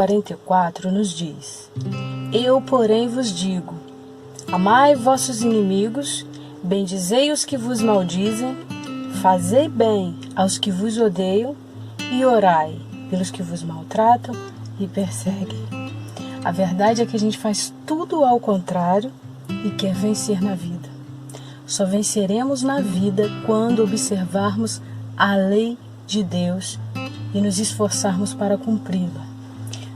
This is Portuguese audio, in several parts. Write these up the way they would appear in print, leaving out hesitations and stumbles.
44 nos diz: Eu, porém, vos digo, amai vossos inimigos, bendizei os que vos maldizem, fazei bem aos que vos odeiam e orai pelos que vos maltratam e perseguem. A verdade é que a gente faz tudo ao contrário e quer vencer na vida. Só venceremos na vida quando observarmos a lei de Deus e nos esforçarmos para cumpri-la,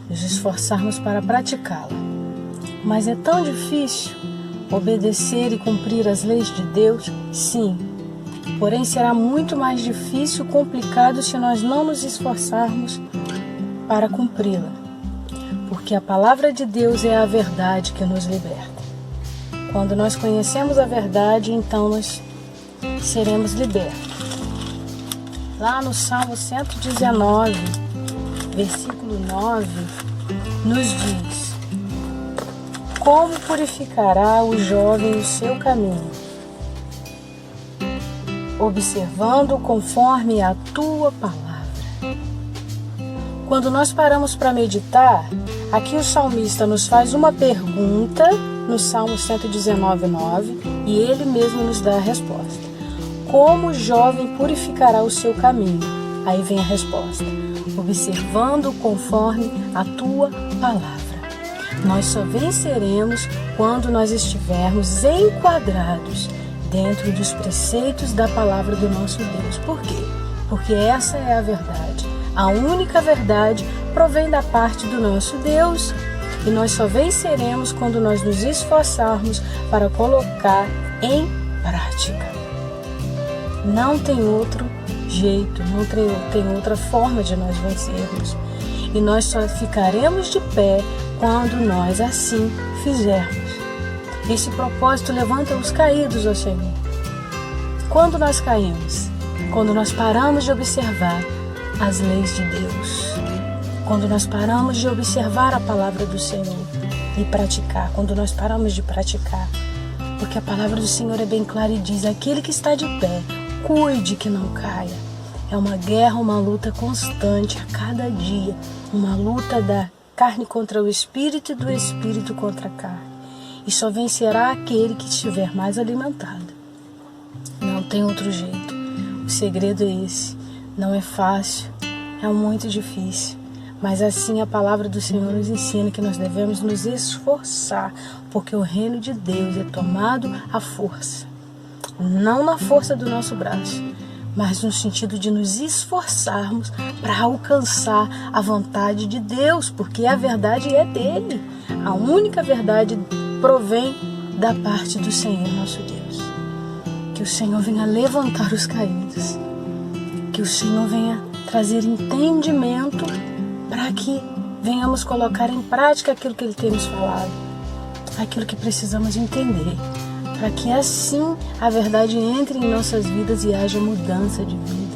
nos esforçarmos para praticá-la. Mas é tão difícil obedecer e cumprir as leis de Deus? Sim. Porém, será muito mais difícil e complicado se nós não nos esforçarmos para cumpri-la. Porque a palavra de Deus é a verdade que nos liberta. Quando nós conhecemos a verdade, então nós seremos libertos. Lá no Salmo 119, versículo 9, nos diz: Como purificará o jovem o seu caminho? Observando conforme a tua palavra. Quando nós paramos para meditar, aqui o salmista nos faz uma pergunta no Salmo 119:9 e ele mesmo nos dá a resposta. Como o jovem purificará o seu caminho? Aí vem a resposta: observando conforme a tua palavra. Nós só venceremos quando nós estivermos enquadrados dentro dos preceitos da palavra do nosso Deus. Por quê? Porque essa é a verdade. A única verdade provém da parte do nosso Deus. E nós só venceremos quando nós nos esforçarmos para colocar em prática. Não tem outro jeito, não tem outra forma de nós vencermos. E nós só ficaremos de pé quando nós assim fizermos. Esse propósito levanta os caídos, ó Senhor. Quando nós caímos? Quando nós paramos de observar as leis de Deus. Quando nós paramos de observar a palavra do Senhor e praticar. Quando nós paramos de praticar. Porque a palavra do Senhor é bem clara e diz: aquele que está de pé, cuide que não caia. É uma guerra, uma luta constante a cada dia. Uma luta da carne contra o espírito e do espírito contra a carne. E só vencerá aquele que estiver mais alimentado. Não tem outro jeito. O segredo é esse. Não é fácil, é muito difícil. Mas assim a palavra do Senhor nos ensina que nós devemos nos esforçar. Porque o reino de Deus é tomado à força. Não na força do nosso braço, mas no sentido de nos esforçarmos para alcançar a vontade de Deus. Porque a verdade é dele. A única verdade provém da parte do Senhor nosso Deus. Que o Senhor venha levantar os caídos. Que o Senhor venha trazer entendimento para que venhamos colocar em prática aquilo que Ele tem nos falado. Aquilo que precisamos entender. Para que assim a verdade entre em nossas vidas e haja mudança de vida.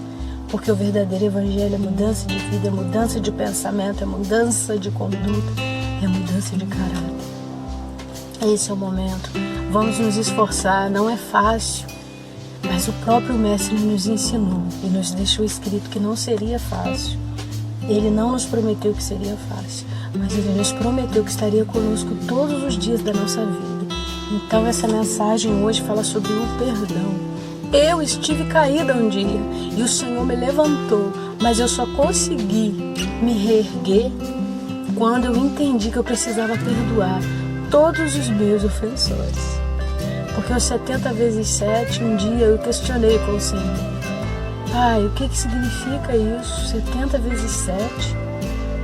Porque o verdadeiro evangelho é mudança de vida, é mudança de pensamento, é mudança de conduta, é mudança de caráter. Esse é o momento. Vamos nos esforçar, não é fácil. Mas o próprio Mestre nos ensinou e nos deixou escrito que não seria fácil. Ele não nos prometeu que seria fácil, mas Ele nos prometeu que estaria conosco todos os dias da nossa vida. Então essa mensagem hoje fala sobre o perdão. Eu estive caída um dia e o Senhor me levantou, mas eu só consegui me reerguer quando eu entendi que eu precisava perdoar todos os meus ofensores. Porque os 70 vezes 7, um dia eu questionei com o Senhor: Pai, o que significa isso? 70 vezes 7?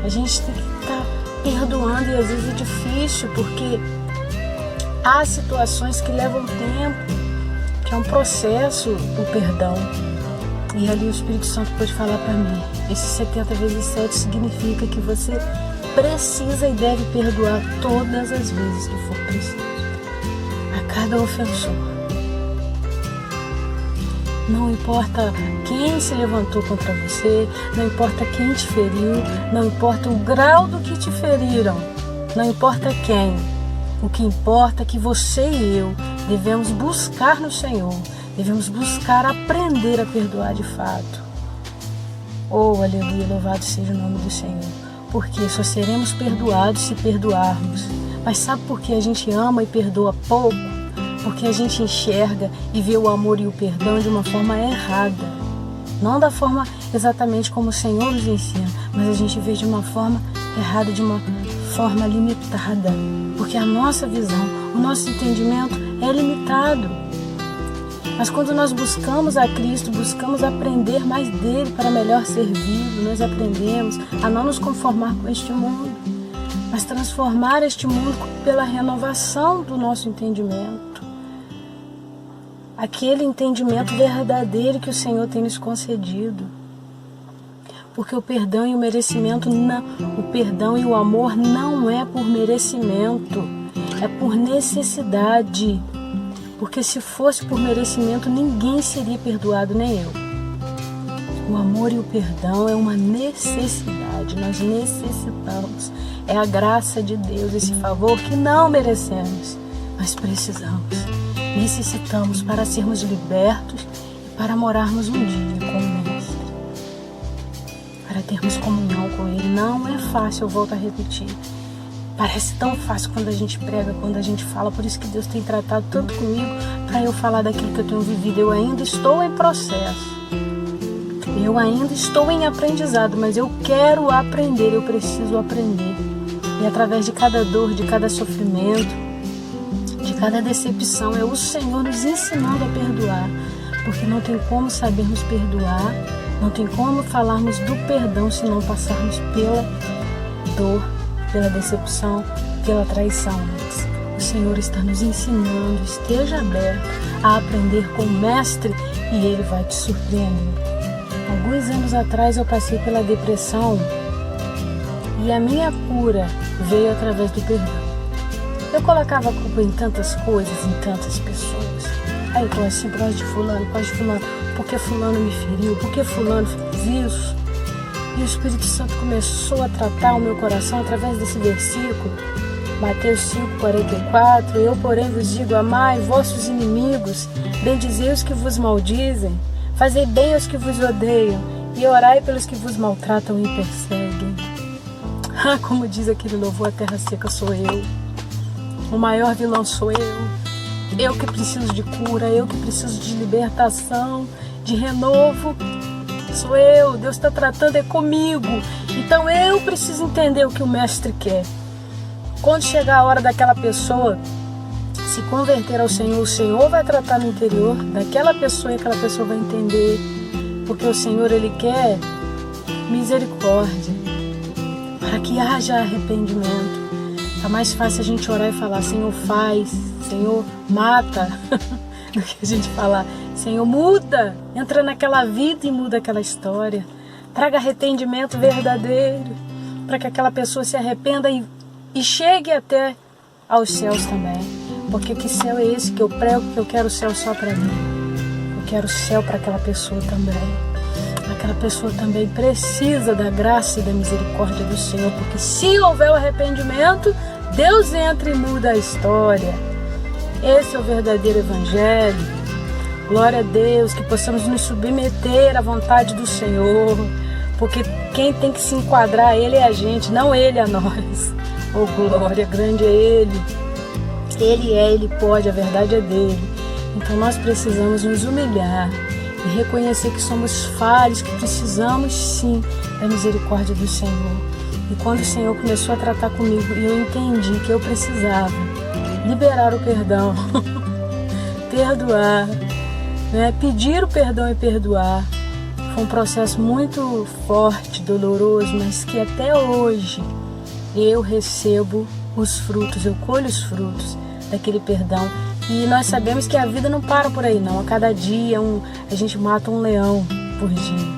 A gente tem que estar perdoando e às vezes é difícil porque há situações que levam tempo, que é um processo o perdão. E ali o Espírito Santo pode falar para mim: esse 70 vezes 7 significa que você precisa e deve perdoar todas as vezes que for preciso. A cada ofensor. Não importa quem se levantou contra você, não importa quem te feriu, não importa o grau do que te feriram, não importa quem. O que importa é que você e eu devemos buscar no Senhor, devemos buscar aprender a perdoar de fato. Oh, aleluia, louvado seja o nome do Senhor. porque só seremos perdoados se perdoarmos. Mas sabe por que a gente ama e perdoa pouco? Porque a gente enxerga e vê o amor e o perdão de uma forma errada. Não da forma exatamente como o Senhor nos ensina, mas a gente vê de uma forma errada, de uma forma limitada. Porque a nossa visão, o nosso entendimento é limitado. Mas quando nós buscamos a Cristo, buscamos aprender mais dele para melhor servi-lo, nós aprendemos a não nos conformar com este mundo, mas transformar este mundo pela renovação do nosso entendimento. Aquele entendimento verdadeiro que o Senhor tem nos concedido. Porque o perdão e o merecimento, não, o perdão e o amor não é por merecimento, é por necessidade. Porque se fosse por merecimento, ninguém seria perdoado, nem eu. O amor e o perdão é uma necessidade, nós necessitamos. É a graça de Deus, esse favor que não merecemos, mas precisamos. Necessitamos para sermos libertos e para morarmos um dia com o Mestre. Para termos comunhão com Ele. Não é fácil, eu volto a repetir. Parece tão fácil quando a gente prega, quando a gente fala. Por isso que Deus tem tratado tanto comigo para eu falar daquilo que eu tenho vivido. Eu ainda estou em processo. Eu ainda estou em aprendizado, mas eu quero aprender, eu preciso aprender. E através de cada dor, de cada sofrimento, de cada decepção, é o Senhor nos ensinando a perdoar. Porque não tem como sabermos perdoar, não tem como falarmos do perdão se não passarmos pela dor, pela decepção, pela traição. O Senhor está nos ensinando, esteja aberto a aprender com o Mestre e Ele vai te surpreender. Alguns anos atrás eu passei pela depressão e a minha cura veio através do perdão. Eu colocava a culpa em tantas coisas, em tantas pessoas. Aí eu tô assim, por causa de fulano, porque fulano me feriu, porque fulano fez isso. E o Espírito Santo começou a tratar o meu coração através desse versículo. Mateus 5,44. Eu, porém, vos digo, amai vossos inimigos, bendizei os que vos maldizem, fazei bem aos que vos odeiam, e orai pelos que vos maltratam e perseguem. Ah, como diz aquele louvor, a terra seca sou eu. O maior vilão sou eu. Eu que preciso de cura, eu que preciso de libertação, de renovo. Sou eu, Deus está tratando é comigo. Então eu preciso entender o que o Mestre quer. Quando chegar a hora daquela pessoa se converter ao Senhor, o Senhor vai tratar no interior daquela pessoa e aquela pessoa vai entender. Porque o Senhor, Ele quer misericórdia, para que haja arrependimento. Tá mais fácil a gente orar e falar, Senhor, faz, Senhor, mata, do que a gente falar, Senhor, muda, entra naquela vida e muda aquela história. Traga arrependimento verdadeiro, para que aquela pessoa se arrependa e chegue até aos céus também. Porque que céu é esse que eu prego, que eu quero o céu só para mim? Eu quero o céu para aquela pessoa também. Aquela pessoa também precisa da graça e da misericórdia do Senhor, porque se houver o arrependimento, Deus entra e muda a história. Esse é o verdadeiro evangelho. Glória a Deus, que possamos nos submeter à vontade do Senhor, porque quem tem que se enquadrar a Ele é a gente, não Ele a nós. Oh, glória, grande é Ele. Ele pode, a verdade é dele. Então nós precisamos nos humilhar e reconhecer que somos falhos, que precisamos sim da misericórdia do Senhor. E quando o Senhor começou a tratar comigo e eu entendi que eu precisava liberar o perdão, perdoar, né? Pedir o perdão e perdoar, foi um processo muito forte, doloroso, mas que até hoje eu recebo os frutos, eu colho os frutos daquele perdão. E nós sabemos que a vida não para por aí não. A cada dia a gente mata um leão por dia.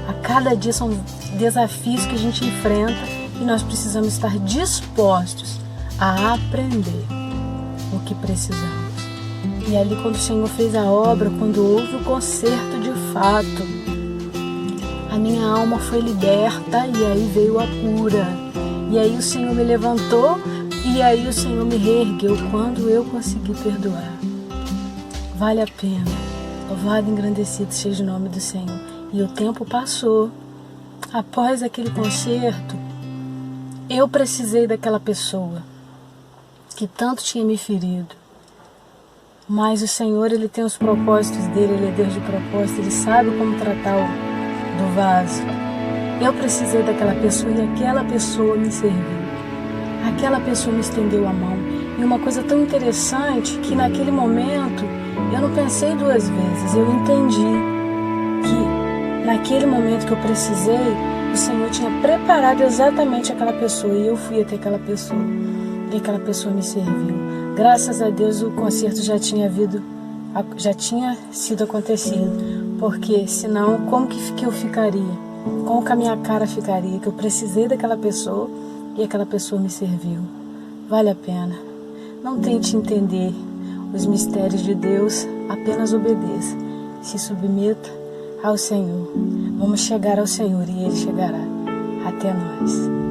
A cada dia são desafios que a gente enfrenta e nós precisamos estar dispostos a aprender o que precisamos. E ali quando o Senhor fez a obra, quando houve o conserto de fato, a minha alma foi liberta e aí veio a cura. E aí o Senhor me levantou e aí o Senhor me reergueu quando eu consegui perdoar. Vale a pena. Louvado e engrandecido seja o nome do Senhor. E o tempo passou. Após aquele concerto, Eu precisei daquela pessoa que tanto tinha me ferido. Mas o Senhor, Ele tem os propósitos dele, Ele é Deus de propósito, Ele sabe como tratar do vaso. Eu precisei daquela pessoa e aquela pessoa me serviu. Aquela pessoa me estendeu a mão. E uma coisa tão interessante que naquele momento eu não pensei duas vezes. Eu entendi que naquele momento que eu precisei, o Senhor tinha preparado exatamente aquela pessoa. E eu fui até aquela pessoa. E aquela pessoa me serviu. Graças a Deus o concerto já tinha sido acontecido. Porque senão, como que eu ficaria? Como que a minha cara ficaria? Que eu precisei daquela pessoa e aquela pessoa me serviu. Vale a pena. Não tente entender os mistérios de Deus, apenas obedeça. Se submeta ao Senhor. Vamos chegar ao Senhor e Ele chegará até nós.